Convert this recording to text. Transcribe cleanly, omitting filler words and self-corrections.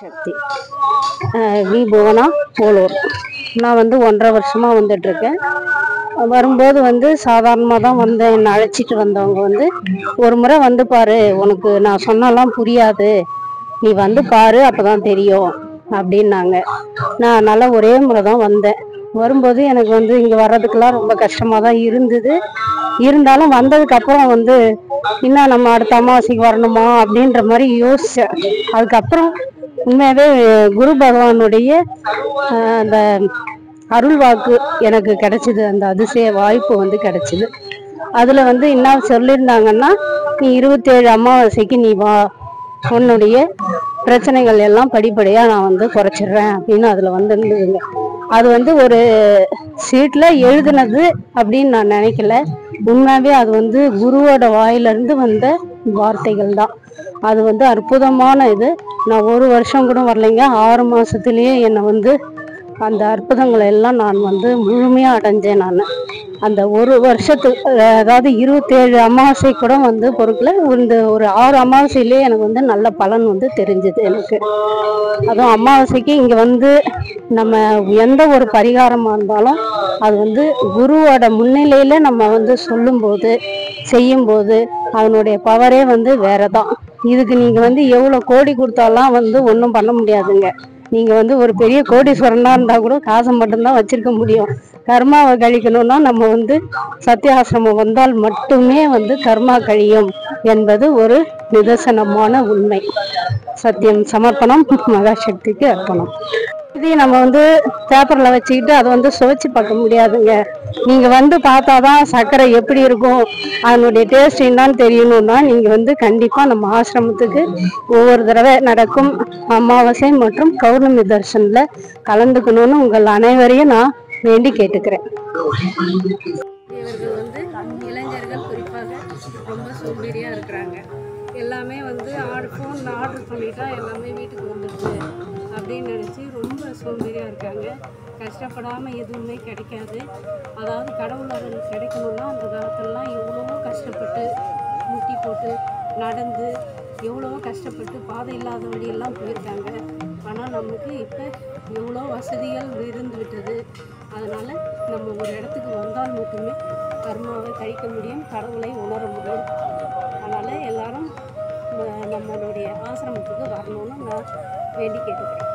சக்தி we Bhuvana Polur. நான் 1.5 வருஷமா வந்துட்டுருக்கேன். வரும்போது சாதாரணமாக தான் வந்தேன். என்னை அழைச்சிட்டு வந்தவங்க ஒரு முறை வந்து பாரு, உனக்கு நான் சொன்னாலாம் புரியாது, நீ வந்து பாரு அப்பதான் தெரியும் அப்படின்னாங்க. நான் நல்லா ஒரே முறை தான் வந்தேன். வரும்போது எனக்கு இங்கே வர்றதுக்கெல்லாம் ரொம்ப கஷ்டமாக தான் இருந்தது. இருந்தாலும் வந்ததுக்கு அப்புறம் இன்னும் நம்ம அடுத்த அமாவாசைக்கு வரணுமா அப்படின்ற மாதிரி யோசிச்சேன். அதுக்கப்புறம் உண்மையாவே குரு பகவானுடைய அந்த அருள் வாக்கு எனக்கு கிடைச்சிது. அந்த அதிசய வாய்ப்பு கிடைச்சிது. அதுல என்ன சொல்லியிருந்தாங்கன்னா, நீ 27 அமாவாசைக்கு நீ வா, உன்னுடைய பிரச்சனைகள் எல்லாம் படிப்படியா நான் குறைச்சிடுறேன் அப்படின்னு அதுல இருந்ததுங்க. அது ஒரு சீட்ல எழுதுனது அப்படின்னு நான் நினைக்கல. உண்மையாவே அது குருவோட வாயிலிருந்து வந்த வார்த்தைகள் தான். அது அற்புதமான இது. நான் 1 வருஷம் கூட வரலைங்க. 6 மாசத்திலேயே என்னை அந்த அற்புதங்களை எல்லாம் நான் முழுமையா அடைஞ்சேன். நான் அந்த 1 வருஷத்துக்கு, அதாவது 27 அமாவாசை கூட பொருட்களை ஒரு 6 அமாவாசையிலேயே எனக்கு நல்ல பலன் தெரிஞ்சது எனக்கு. அதுவும் அமாவாசைக்கு இங்க நம்ம எந்த ஒரு பரிகாரமா இருந்தாலும் அது குருவோட முன்னிலையில நம்ம சொல்லும்போது செய்யும்போது அதனுடைய பவரே வேறதான். இதுக்கு நீங்க எவ்வளவு கோடி கொடுத்தாலாம் ஒன்றும் பண்ண முடியாதுங்க. நீங்க ஒரு பெரிய கோடீஸ்வரனா இருந்தா கூட காசை மட்டும்தான் வச்சிருக்க முடியும். கர்மாவை கழிக்கணும்னா நம்ம சத்தியாசிரமம் வந்தால் மட்டுமே கர்மா கழியும் என்பது ஒரு நிதர்சனமான உண்மை. சத்தியம் சமர்ப்பணம், மகாசக்திக்கு அர்ப்பணம். இதையும் நம்ம பேப்பர்ல வச்சுக்கிட்டு அதை சுவைச்சு பார்க்க முடியாதுங்க. நீங்க பார்த்தாதான் சர்க்கரை எப்படி இருக்கும், அதனுடைய டேஸ்ட் என்னன்னு தெரியணும்னா நீங்க கண்டிப்பா நம்ம ஆசிரமத்துக்கு ஒவ்வொரு தடவை நடக்கும் அமாவாசை மற்றும் பௌர்ணமி தரிசனத்துல கலந்துக்கணும்னு உங்கள் அனைவரையும் நான் வேண்டி கேட்டுக்கிறேன். இவர்கள் இளைஞர்கள் குறிப்பாக ரொம்ப சோம்பேறியா இருக்கிறாங்க. எல்லாமே ஃபோனில் ஆர்டர் பண்ணிட்டா எல்லாமே வீட்டுக்கு வந்துடுது அப்படின்னு நினச்சி ரொம்ப சோம்பேறியாக இருக்காங்க. கஷ்டப்படாமல் எதுவுமே கிடைக்காது. அதாவது கடவுள் அருள் கிடைக்கணும்னா அந்த காலத்திலலாம் எவ்வளவோ கஷ்டப்பட்டு முட்டி போட்டு நடந்து எவ்வளவோ கஷ்டப்பட்டு பாதை இல்லாத வழியெல்லாம் போயிருக்காங்க. ஆனால் நமக்கு இப்போ எவ்வளோ வசதிகள் இருந்து விட்டது. அதனால் நம்ம ஒரு இடத்துக்கு வந்தால் மட்டுமே கர்மாவை கழிக்க முடியும், கடவுளை உணர முடியும். அதனால் எல்லாரும் நம்மளுடைய ஆசிரமத்துக்கு வரணும்னு நான் வேண்டி கேட்டுக்கிறேன்.